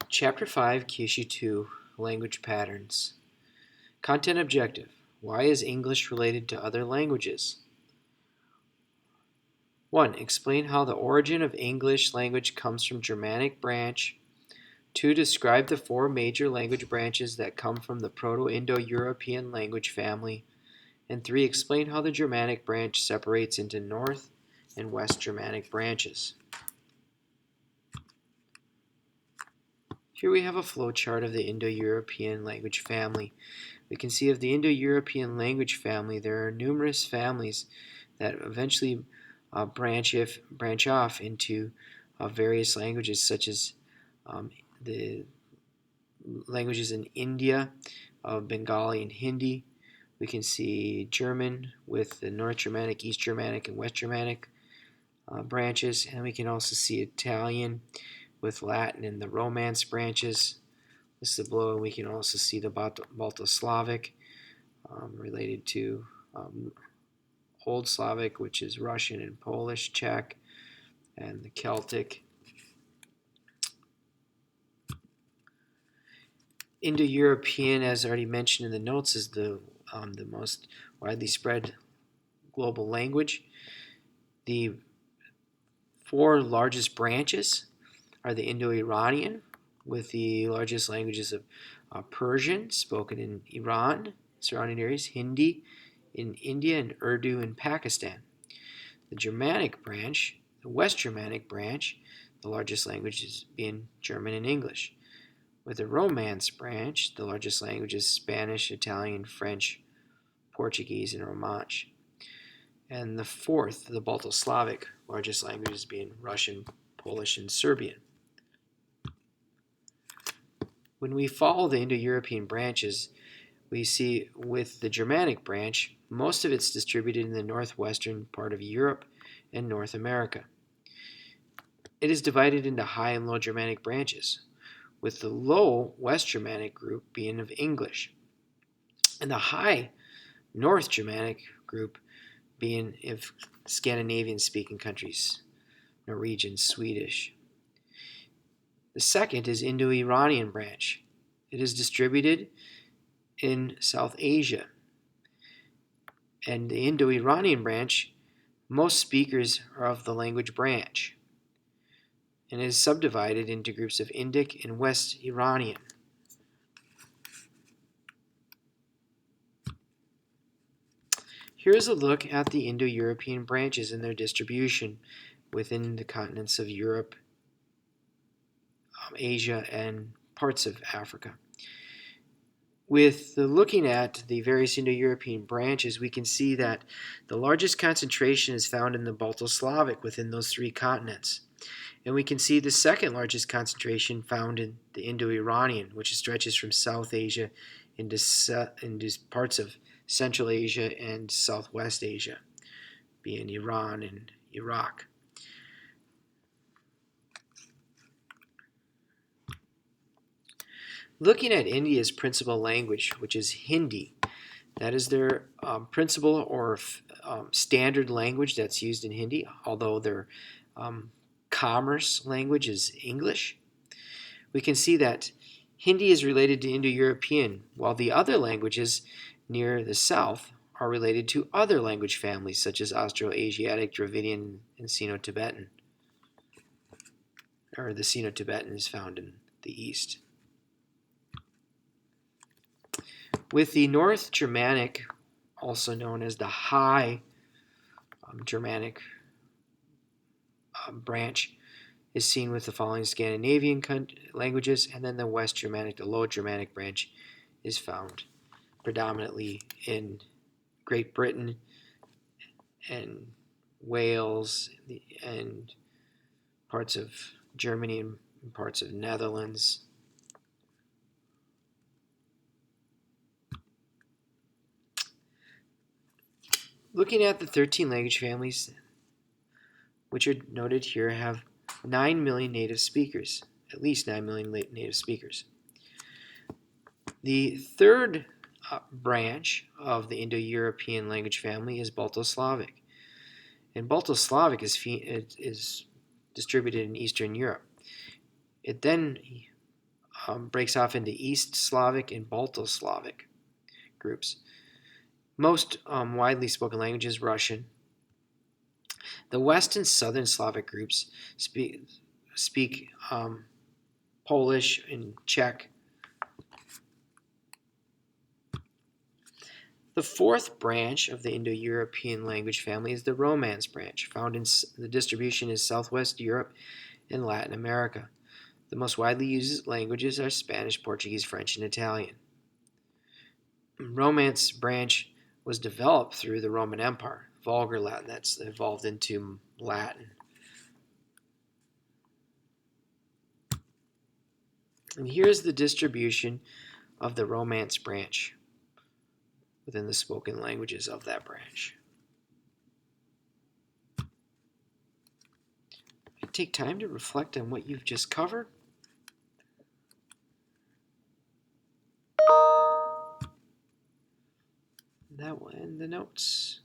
Chapter 5, Kyushu 2, Language Patterns. Content Objective. Why is English related to other languages? 1. Explain how the origin of English language comes from Germanic branch. 2. Describe the 4 major language branches that come from the Proto-Indo-European language family. And 3. Explain how the Germanic branch separates into North and West Germanic branches. Here we have a flowchart of the Indo-European language family. We can see of the Indo-European language family, there are numerous families that eventually branch off into various languages, such as the languages in India of Bengali and Hindi. We can see German with the North Germanic, East Germanic, and West Germanic branches, and we can also see Italian with Latin and the Romance branches listed below, and we can also see the Balto-Slavic related to Old Slavic, which is Russian and Polish, Czech, and the Celtic. Indo-European, as already mentioned in the notes, is the most widely spread global language. The 4 largest branches are the Indo-Iranian, with the largest languages of Persian, spoken in Iran, surrounding areas, Hindi in India, and Urdu in Pakistan. The Germanic branch, the West Germanic branch, the largest languages being German and English. With the Romance branch, the largest languages Spanish, Italian, French, Portuguese, and Romansh. And the 4th, the Balto-Slavic, largest languages being Russian, Polish, and Serbian. When we follow the Indo-European branches, we see with the Germanic branch, most of it's distributed in the northwestern part of Europe and North America. It is divided into High and Low Germanic branches, with the Low West Germanic group being of English, and the High North Germanic group being of Scandinavian-speaking countries, Norwegian, Swedish. The second is Indo-Iranian branch. It is distributed in South Asia. And the Indo-Iranian branch, most speakers are of the language branch, and is subdivided into groups of Indic and West Iranian. Here's a look at the Indo-European branches and their distribution within the continents of Europe, Asia, and parts of Africa. With looking at the various Indo-European branches, we can see that the largest concentration is found in the Balto-Slavic within those 3 continents. And we can see the second largest concentration found in the Indo-Iranian, which stretches from South Asia into parts of Central Asia and Southwest Asia, being Iran and Iraq. Looking at India's principal language, which is Hindi, that is their principal or standard language that's used in Hindi, although their commerce language is English. We can see that Hindi is related to Indo-European, while the other languages near the south are related to other language families, such as Austroasiatic, Dravidian, and Sino-Tibetan. Or the Sino-Tibetan is found in the east. With the North Germanic, also known as the High Germanic branch, is seen with the following Scandinavian languages, and then the West Germanic, the Low Germanic branch, is found predominantly in Great Britain and Wales and parts of Germany and parts of Netherlands. Looking at the 13 language families, which are noted here, have 9 million native speakers, at least 9 million native speakers. The third branch of the Indo-European language family is Balto-Slavic. And Balto-Slavic is distributed in Eastern Europe. It then breaks off into East Slavic and Balto Slavic groups. Most widely spoken language is Russian. The West and Southern Slavic groups speak Polish and Czech. The fourth branch of the Indo-European language family is the Romance branch, found in the distribution is Southwest Europe and Latin America. The most widely used languages are Spanish, Portuguese, French, and Italian. Romance branch was developed through the Roman Empire, Vulgar Latin, that's evolved into Latin. And here's the distribution of the Romance branch within the spoken languages of that branch. Take time to reflect on what you've just covered. That will end the notes.